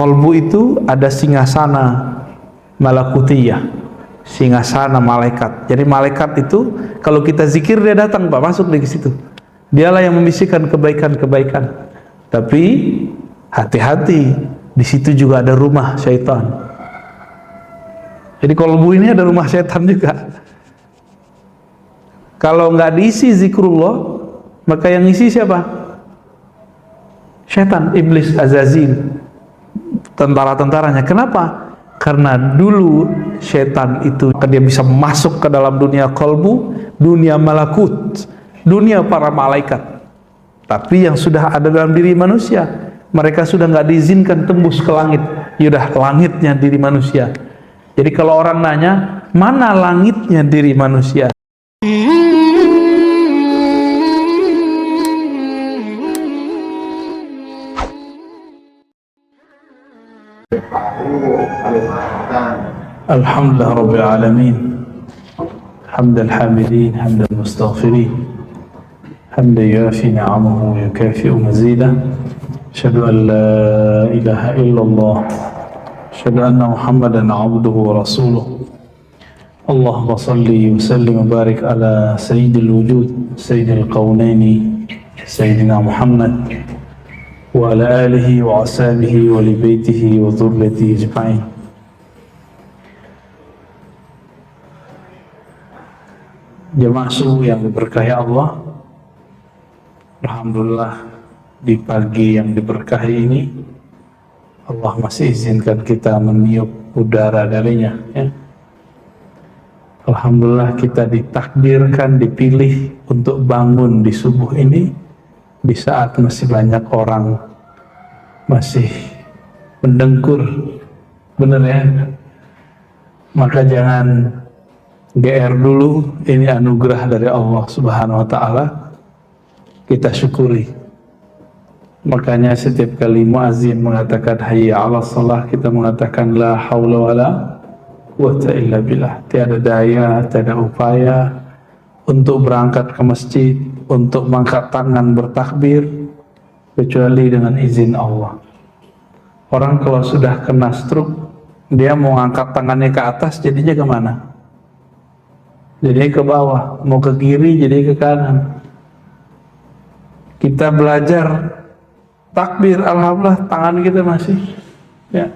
kolbu itu ada singgasana malakutiyah, singgasana malaikat. Jadi malaikat itu kalau kita zikir dia datang Pak, masuk di situ. Dialah yang membisikkan kebaikan-kebaikan. Tapi hati-hati, di situ juga ada rumah syaitan. Jadi kolbu ini ada rumah syaitan juga. Kalau nggak diisi zikrullah, maka yang isi siapa? Syaitan, iblis, Azazil, tentara-tentaranya. Kenapa? Karena dulu syaitan itu dia bisa masuk ke dalam dunia kolbu, dunia malakut, dunia para malaikat. Tapi yang sudah ada dalam diri manusia, mereka sudah nggak diizinkan tembus ke langit. Yaudah, langitnya diri manusia. Jadi kalau orang nanya, mana langitnya diri manusia? Alhamdulillah Rabbil Alamin, hamdal hamidin, hamdal mustaghfirin, hamdan yafi ni'amahu wa yukafi'u mazidah. Asyhadu an la ilaha illallah, asyhadu anna Muhammadan abduhu wa rasuluh. Allahumma salli wa sallim wa barik ala sayyidil wujud, sayyidil qawnaini, sayyidina Muhammad wa ala alihi wa ashabihi wa li baitihi wa dhurriyyatihi ajma'in. Jemaah subuh yang diberkahi Allah, alhamdulillah di pagi yang diberkahi ini Allah masih izinkan kita meniup udara darinya, ya. Alhamdulillah kita ditakdirkan, dipilih untuk bangun di subuh ini di saat masih banyak orang masih mendengkur, bener ya. Maka jangan GR dulu, ini anugerah dari Allah Subhanahu wa Ta'ala, kita syukuri. Makanya setiap kali muazzin mengatakan hayya 'alas shalah, kita mengatakan la haula wala quwwata illa billah. Tiada daya, tiada upaya untuk berangkat ke masjid, untuk mengangkat tangan bertakbir kecuali dengan izin Allah. Orang kalau sudah kena stroke, dia mau angkat tangannya ke atas, jadinya kemana? Jadi ke bawah, mau ke kiri jadi ke kanan. Kita belajar takbir, alhamdulillah tangan kita masih, ya.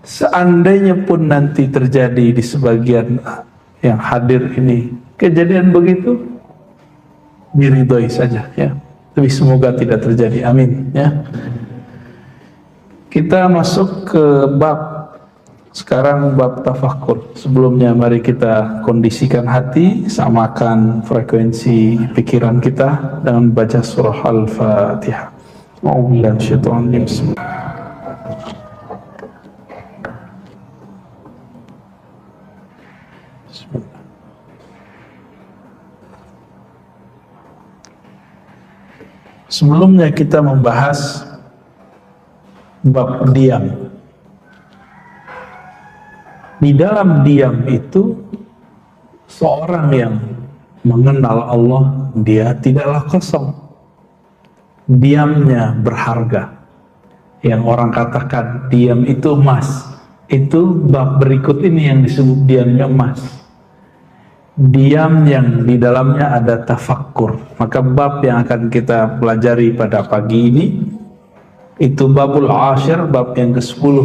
Seandainya pun nanti terjadi di sebagian yang hadir ini kejadian begitu, diridhoi saja, ya. Tapi semoga tidak terjadi, amin, ya. Kita masuk ke bab sekarang, bab tafakkur. Sebelumnya mari kita kondisikan hati, samakan frekuensi pikiran kita dengan baca surah Al-Fatihah. A'udzubillahi minasyaitonir rajim. Sebelumnya kita membahas bab diam. Di dalam diam itu, seorang yang mengenal Allah, dia tidaklah kosong. Diamnya berharga. Yang orang katakan diam itu emas. Itu bab berikut ini yang disebut diamnya emas. Diam yang di dalamnya ada tafakkur. Maka bab yang akan kita pelajari pada pagi ini, itu babul ashir, bab yang ke-10.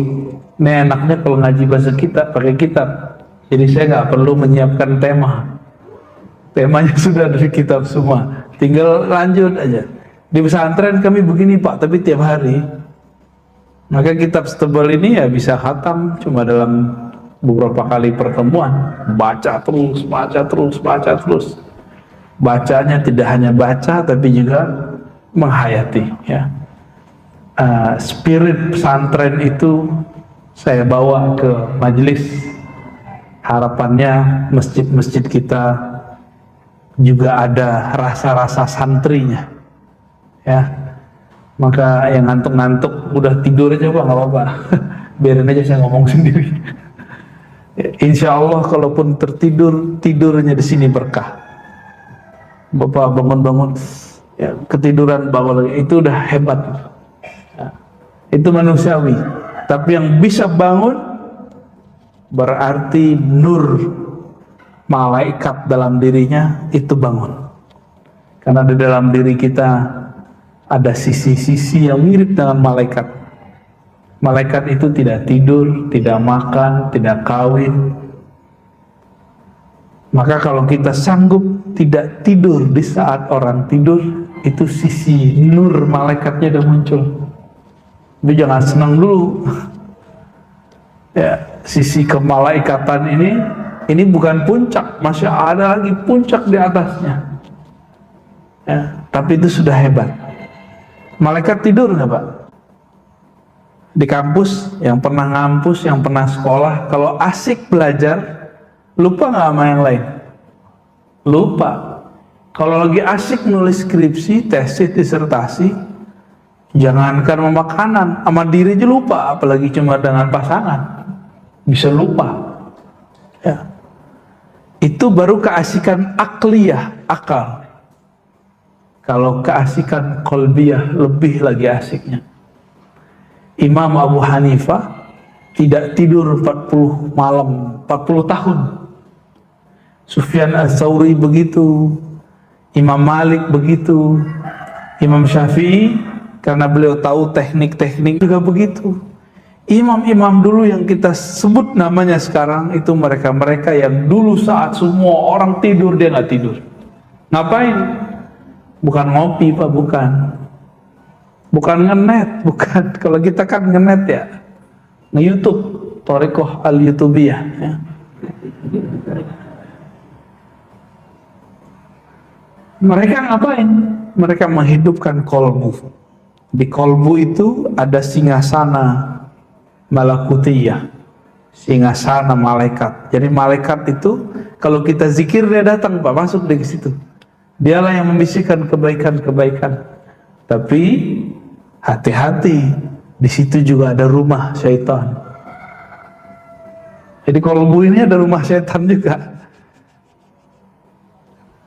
Ini enaknya kalau ngaji bahasa kita pakai kitab, jadi saya nggak perlu menyiapkan tema. Temanya sudah dari kitab semua, tinggal lanjut aja. Di pesantren kami begini Pak, tapi tiap hari. Maka kitab setebal ini ya bisa khatam cuma dalam beberapa kali pertemuan. Baca terus, baca terus, baca terus. Bacanya tidak hanya baca, tapi juga menghayati, ya. Spirit pesantren itu saya bawa ke majelis. Harapannya masjid-masjid kita juga ada rasa-rasa santrinya, ya. Maka yang ngantuk-ngantuk udah tidur aja Pak, nggak apa-apa. Biarin aja saya ngomong sendiri. Insya Allah kalaupun tertidur, tidurnya di sini berkah. Bapak bangun-bangun, ya, ketiduran bangun lagi, itu udah hebat, ya. Itu manusiawi. Tapi yang bisa bangun berarti nur malaikat dalam dirinya itu bangun. Karena di dalam diri kita ada sisi-sisi yang mirip dengan malaikat. Malaikat itu tidak tidur, tidak makan, tidak kawin. Maka kalau kita sanggup tidak tidur di saat orang tidur, itu sisi nur malaikatnya udah muncul. Tapi jangan senang dulu. Ya, sisi kemalaikatan ini bukan puncak, masih ada lagi puncak di atasnya. Ya, tapi itu sudah hebat. Malaikat tidur nggak Pak? Di kampus, yang pernah ngampus, yang pernah sekolah, kalau asik belajar, lupa nggak sama yang lain? Lupa. Kalau lagi asik nulis skripsi, tesis, disertasi, jangankan makanan, sama diri aja lupa, apalagi cuma dengan pasangan. Bisa lupa. Ya. Itu baru keasikan akliyah, akal. Kalau keasikan kolbiyah, lebih lagi asiknya. Imam Abu Hanifah tidak tidur 40 malam, 40 tahun. Sufyan Ats-Tsauri begitu, Imam Malik begitu, Imam Syafi'i karena beliau tahu teknik-teknik juga begitu. Imam-imam dulu yang kita sebut namanya sekarang itu mereka-mereka yang dulu saat semua orang tidur dia nggak tidur. Ngapain? Bukan ngopi Pak, bukan. Bukan ngenet, bukan. Kalau kita kan ngenet ya, nge-YouTube, Thariqah al-Youtubiyah. Ya. Mereka ngapain? Mereka menghidupkan kolbu. Di kolbu itu ada singgasana malakutiyah, singgasana malaikat. Jadi malaikat itu kalau kita zikir dia datang Pak, masuk di situ. Dialah yang membisikkan kebaikan-kebaikan. Tapi hati-hati, di situ juga ada rumah syaitan. Jadi kolbu ini ada rumah syaitan juga.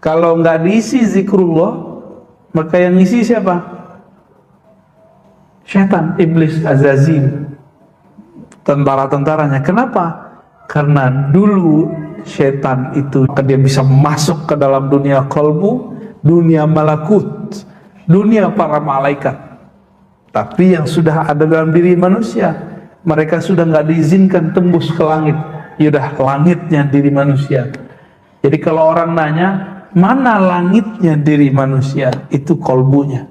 Kalau nggak diisi zikrullah, maka yang isi siapa? Syaitan, iblis, azazil, tentara-tentaranya. Kenapa? Karena dulu syaitan itu dia bisa masuk ke dalam dunia kolbu, dunia malakut, dunia para malaikat. Tapi yang sudah ada dalam diri manusia, mereka sudah nggak diizinkan tembus ke langit. Yaudah, langitnya diri manusia. Jadi kalau orang nanya, mana langitnya diri manusia? Itu kolbunya.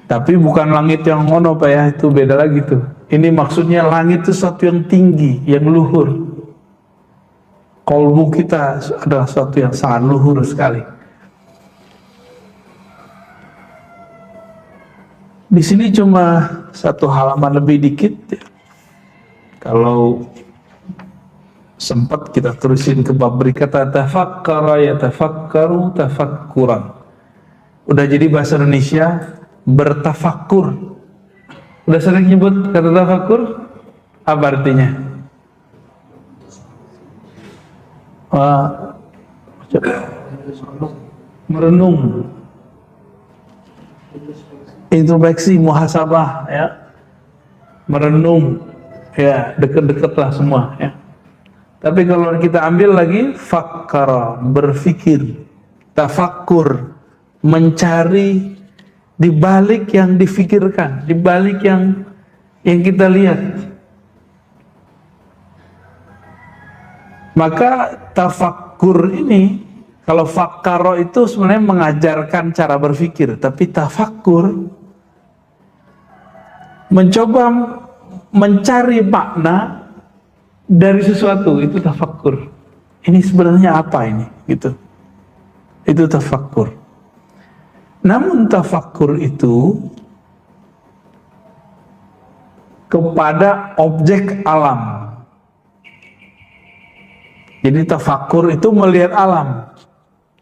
Tapi bukan langit yang ngono Pak ya, itu beda lagi tuh. Ini maksudnya langit itu sesuatu yang tinggi, yang luhur. Kolbu kita adalah sesuatu yang sangat luhur sekali. Di sini cuma satu halaman lebih dikit ya. Kalau sempat kita terusin ke bab berikata tafakkara yatafakkaru tafakkuran. Udah jadi bahasa Indonesia bertafakkur. Udah sering nyebut kata tafakkur? Apa artinya? Merenung, introspeksi, muhasabah ya, merenung ya, deket-deket lah semua ya. Tapi kalau kita ambil lagi fakkara, berfikir, tafakkur, mencari di balik yang difikirkan, di balik yang kita lihat. Maka tafakkur ini, kalau fakkaro itu sebenarnya mengajarkan cara berpikir, tapi tafakkur mencoba mencari makna dari sesuatu, itu tafakkur. Ini sebenarnya apa ini? Gitu. Itu tafakkur. Namun tafakkur itu kepada objek alam. Jadi tafakkur itu melihat alam.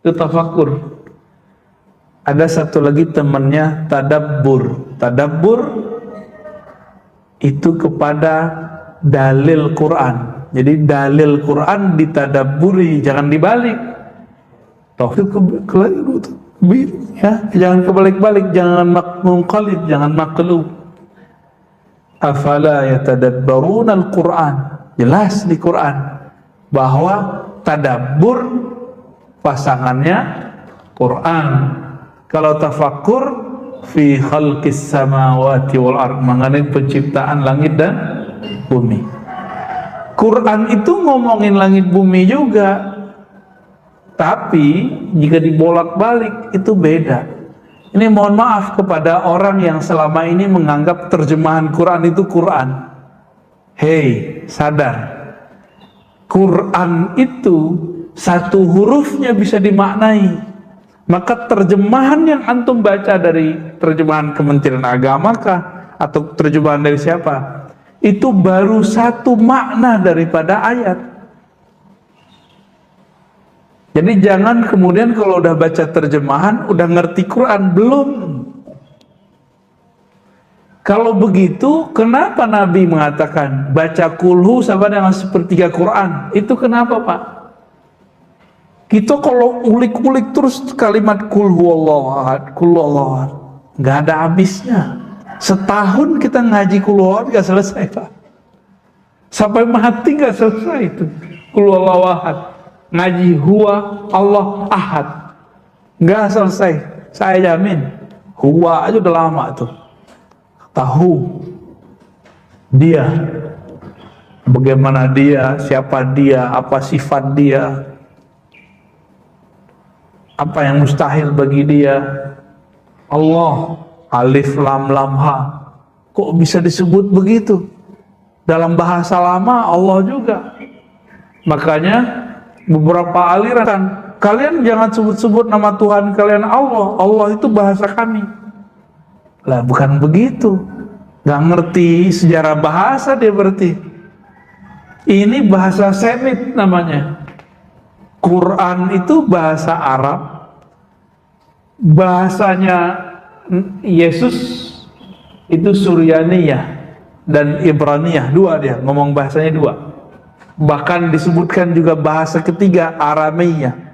Itu tafakkur. Ada satu lagi temannya tadabbur. Tadabbur itu kepada dalil Quran. Jadi dalil Quran ditadabburi, jangan dibalik. Taufik ya, jangan kebalik-balik, jangan munqalib, jangan maqlub. Afala yatadabbaruna al-Qur'an. Jelas di Quran bahwa tadabbur pasangannya Quran. Kalau tafakkur fi khalqis samawati wal ard, mengenai penciptaan langit dan bumi. Quran itu ngomongin langit bumi juga, tapi jika dibolak-balik itu beda. Ini mohon maaf kepada orang yang selama ini menganggap terjemahan Quran itu Quran. Hei, sadar. Quran itu satu hurufnya bisa dimaknai. Maka terjemahan yang antum baca dari terjemahan Kementerian Agama kah, atau terjemahan dari siapa, itu baru satu makna daripada ayat. Jadi jangan kemudian kalau udah baca terjemahan udah ngerti Quran, belum. Kalau begitu kenapa Nabi mengatakan baca kulhu sama dengan sepertiga Quran? Itu kenapa, Pak? Kita kalau ulik-ulik terus kalimat kul huwallahu ahad, nggak ada habisnya. Setahun kita ngaji kul huwallahu nggak selesai, Pak. Sampai mati nggak selesai itu kul huwallahu ahad. Ngaji huwa Allah ahad, nggak selesai. Saya jamin. Huwa aja udah lama tuh. Tahu dia, bagaimana dia, siapa dia, apa sifat dia, apa yang mustahil bagi dia. Allah, alif lam lam ha, kok bisa disebut begitu? Dalam bahasa lama Allah juga. Makanya beberapa aliran, kalian jangan sebut-sebut nama Tuhan kalian Allah. Allah itu bahasa kami. Lah bukan begitu. Gak ngerti sejarah bahasa dia berarti. Ini bahasa Semit namanya. Quran itu bahasa Arab, bahasanya Yesus itu Suryaniyah dan Ibraniyah, dua dia ngomong bahasanya dua. Bahkan disebutkan juga bahasa ketiga Aramiyah.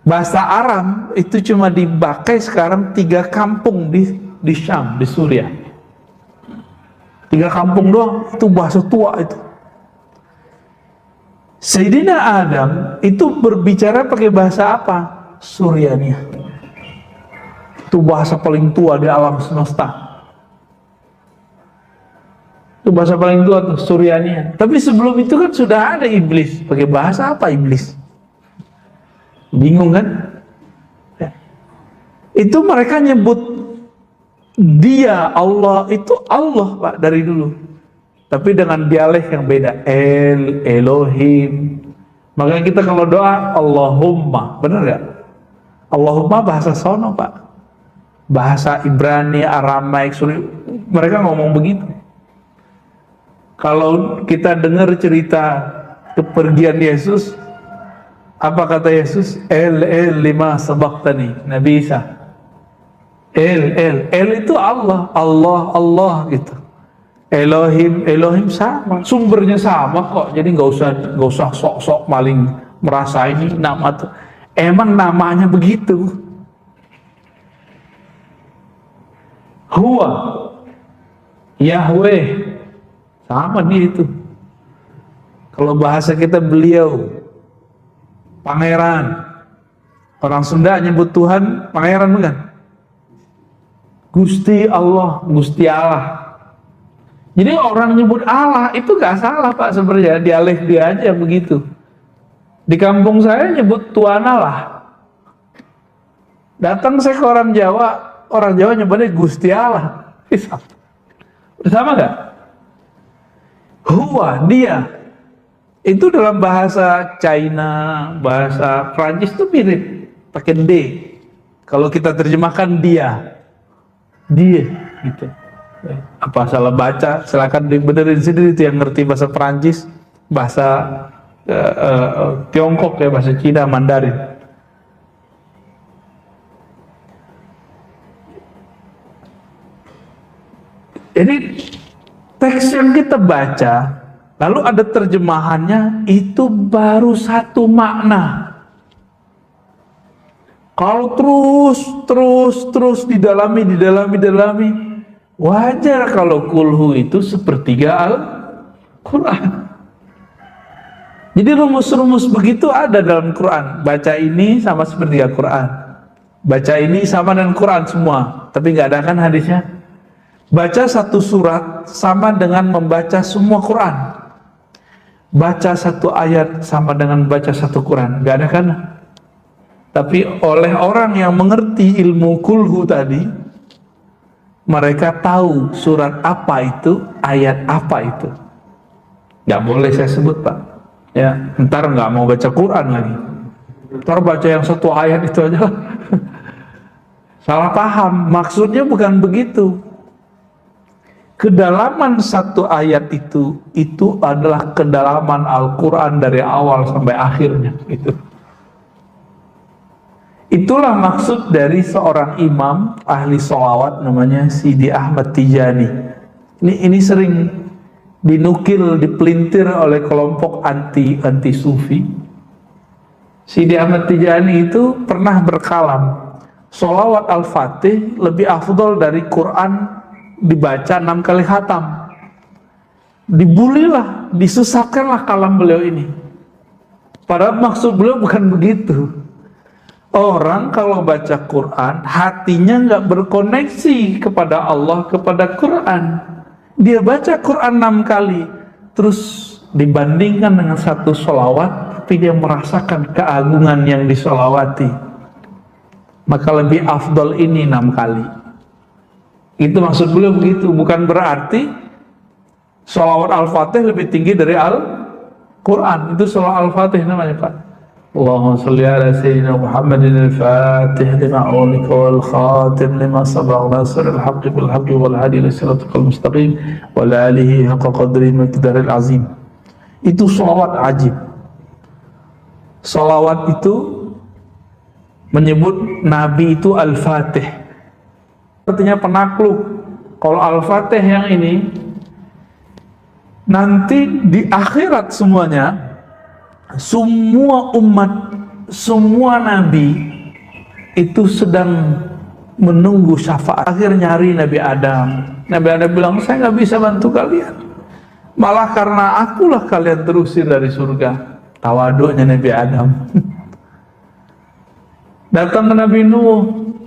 Bahasa Aram itu cuma dipakai sekarang 3 kampung di Syam, di Suriah. 3 kampung doang, itu bahasa tua itu. Sayyidina Adam itu berbicara pakai bahasa apa? Suryaniyah. Itu bahasa paling tua di alam semesta. Itu bahasa paling tua tuh, Suryaniyah. Tapi sebelum itu kan sudah ada iblis. Pakai bahasa apa iblis? Bingung kan? Ya. Itu mereka nyebut dia Allah, itu Allah, Pak, dari dulu. Tapi dengan dialek yang beda. Elohim. Makanya kita kalau doa Allahumma, benar gak? Allahumma bahasa sono, Pak. Bahasa Ibrani, Aramaik, Suri, mereka ngomong begitu. Kalau kita dengar cerita kepergian Yesus, apa kata Yesus? El lima sabaqtani, Nabi Isa. El itu Allah, Allah gitu. Elohim sama, sumbernya sama kok. Jadi nggak usah sok-sok maling merasa ini nama tuh. Emang namanya begitu. Huwa, Yahweh, sama dia itu. Kalau bahasa kita beliau, pangeran. Orang Sunda nyebut Tuhan pangeran bukan? Gusti Allah, Gusti Allah. Jadi orang nyebut Allah itu gak salah, Pak, sebenarnya dialek dia aja begitu. Di kampung saya nyebut Tuan Allah. Datang saya ke orang Jawa nyebutnya Gusti Allah. Sama gak? Huwa, dia. Itu dalam bahasa China, bahasa Prancis itu mirip, pakai D. Kalau kita terjemahkan dia gitu. Apa salah baca, silakan dibenerin sendiri. Itu yang ngerti bahasa Prancis, bahasa Tiongkok ya, bahasa Cina, Mandarin. Jadi teks yang kita baca lalu ada terjemahannya, itu baru satu makna. Kalau terus didalami, Wajar kalau kulhu itu sepertiga Al-Quran. Jadi rumus-rumus begitu ada dalam Quran. Baca ini sama sepertiga Quran. Baca ini sama dengan Quran semua. Tapi nggak ada kan hadisnya? Baca satu surat sama dengan membaca semua Quran. Baca satu ayat sama dengan baca satu Quran. Nggak ada kan? Tapi oleh orang yang mengerti ilmu kulhu tadi, mereka tahu surat apa itu, ayat apa itu. Nggak boleh saya sebut, Pak. Ya, ntar nggak mau baca Quran lagi. Ntar baca yang satu ayat itu aja. Salah paham, maksudnya bukan begitu. Kedalaman satu ayat itu adalah kedalaman Al-Quran dari awal sampai akhirnya. Itulah maksud dari seorang imam ahli sholawat namanya Sidi Ahmad Tijani. Ini sering dinukil, dipelintir oleh kelompok anti sufi. Sidi Ahmad Tijani itu pernah berkalam, sholawat Al-Fatih lebih afdol dari Quran dibaca 6 kali khatam. Dibulilah, disesatkanlah kalam beliau ini. Padahal maksud beliau bukan begitu. Orang kalau baca Quran, hatinya nggak berkoneksi kepada Allah, kepada Quran. Dia baca Quran 6 kali, terus dibandingkan dengan satu sholawat, tapi dia merasakan keagungan yang disolawati. Maka lebih afdol ini 6 kali. Itu maksud beliau begitu. Bukan berarti sholawat Al-Fatih lebih tinggi dari Al-Quran. Itu sholawat Al-Fatih namanya, Pak. Allahumma salli ala sayyidina Muhammadin al-Fatih lima ulika wal khatim lima sabaq nasrul haqqi bil haqqi wal hadi ila siratal mustaqim wa ala alihi haqqa qadri miqdaril azim. Itu sholawat ajib. Sholawat itu menyebut Nabi itu Al-Fatih, artinya penakluk. Kalau Al-Fatih yang ini nanti di akhirat semuanya, semua umat, semua nabi itu sedang menunggu syafaat. Akhirnya nyari Nabi Adam. Nabi Adam bilang, saya nggak bisa bantu kalian, malah karena akulah kalian terusir dari surga. Tawaduknya Nabi Adam. Datang ke Nabi Nuh.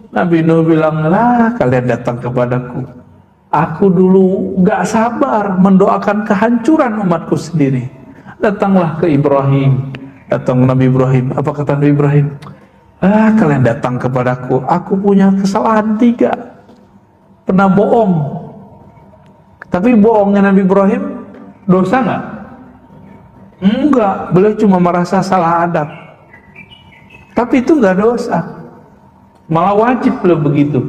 Nabi Nuh bilang, lah kalian datang kepadaku, aku dulu nggak sabar mendoakan kehancuran umatku sendiri. Datanglah ke Ibrahim. Datang Nabi Ibrahim. Apa kata Nabi Ibrahim? Kalian datang kepadaku, aku punya kesalahan 3. Pernah bohong. Tapi bohongnya Nabi Ibrahim dosa nggak? Enggak, beliau cuma merasa salah adab. Tapi itu nggak dosa, malah wajib beliau begitu.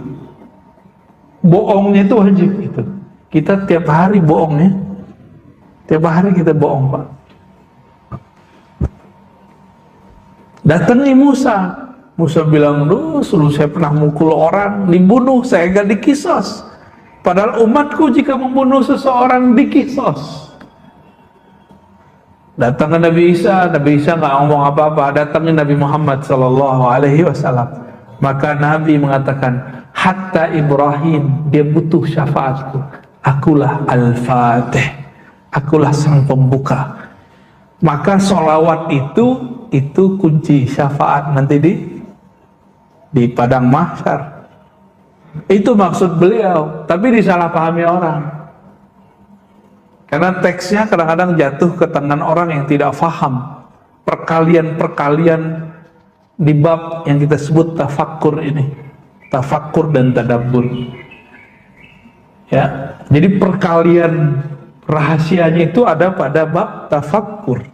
Bohongnya itu wajib gitu. Kita tiap hari bohong ya. Tiap hari kita bohong, Pak. Datangi Musa. Musa bilang, dulu saya pernah mukul orang, dibunuh, saya gak dikisos. Padahal umatku jika membunuh seseorang dikisos. Datang ke Nabi Isa nggak ngomong apa-apa. Datangnya Nabi Muhammad SAW. Maka Nabi mengatakan, hatta Ibrahim, dia butuh syafaatku. Akulah Al-Fatih, akulah sang pembuka. Maka sholawat itu kunci syafaat nanti di padang mahsyar. Itu maksud beliau, tapi disalahpahami orang. Karena teksnya kadang-kadang jatuh ke tangan orang yang tidak faham perkalian-perkalian di bab yang kita sebut tafakkur ini, tafakkur dan tadabbur. Ya, jadi perkalian rahasianya itu ada pada bab tafakkur.